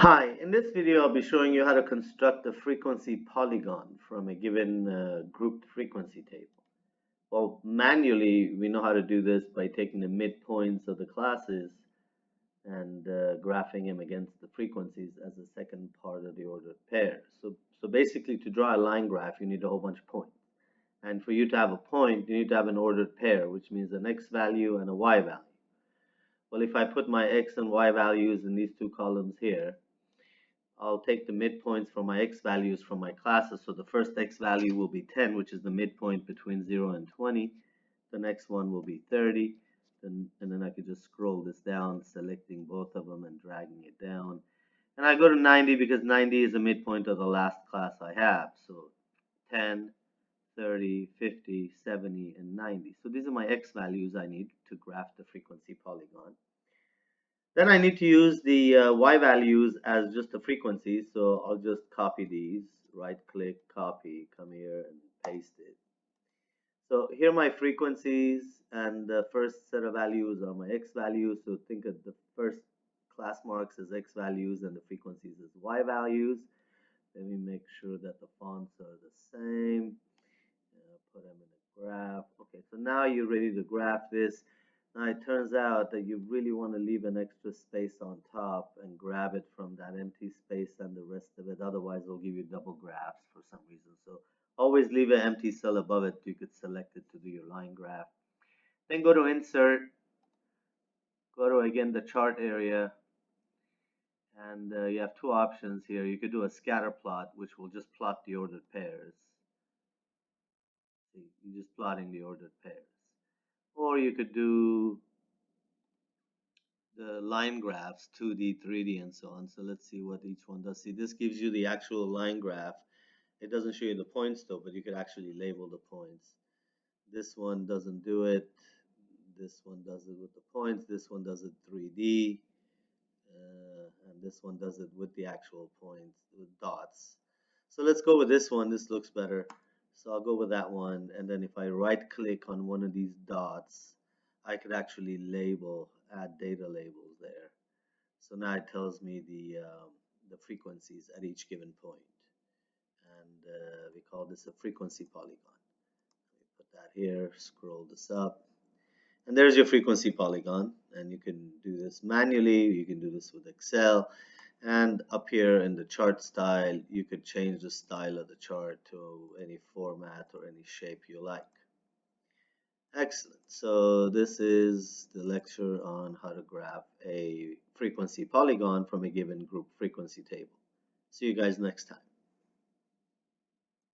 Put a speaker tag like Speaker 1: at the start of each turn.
Speaker 1: Hi, in this video I'll be showing you how to construct a frequency polygon from a given grouped frequency table. Well, manually we know how to do this by taking the midpoints of the classes and graphing them against the frequencies as the second part of the ordered pair. So basically to draw a line graph you need a whole bunch of points. And for you to have a point you need to have an ordered pair, which means an x value and a y value. Well, if I put my x and y values in these two columns here, I'll take the midpoints for my x values from my classes. So the first x value will be 10, which is the midpoint between 0 and 20. The next one will be 30. And then I could just scroll this down, selecting both of them and dragging it down. And I go to 90 because 90 is the midpoint of the last class I have. So 10, 30, 50, 70, and 90. So these are my x values I need to graph the frequency polygon. Then I need to use the y values as just the frequencies, so I'll just copy these, right click, copy, come here and paste it. So here are my frequencies, and the first set of values are my x values, so think of the first class marks as x values and the frequencies as y values. Let me make sure that the fonts are the same. Put them in a graph. Okay, so now you're ready to graph this. Now it turns out that you really want to leave an extra space on top and grab it from that empty space and the rest of it. Otherwise, it'll give you double graphs for some reason. So always leave an empty cell above it. You could select it to do your line graph. Then go to Insert. Go to, again, the chart area. And you have two options here. You could do a scatter plot, which will just plot the ordered pairs. See, you're just plotting the ordered pairs. Or you could do the line graphs, 2D, 3D, and so on. So let's see what each one does. See, this gives you the actual line graph. It doesn't show you the points though, but you could actually label the points. This one doesn't do it. This one does it with the points. This one does it 3D. And this one does it with the actual points, with dots. So let's go with this one. This looks better. So I'll go with that one. And then if I right click on one of these dots, I could actually label, add data labels there. So now it tells me the frequencies at each given point. And we call this a frequency polygon. Let me put that here, scroll this up. And there's your frequency polygon. And you can do this manually. You can do this with Excel. And up here in the chart style, you could change the style of the chart to any format or any shape you like. Excellent. So this is the lecture on how to graph a frequency polygon from a given group frequency table. See you guys next time.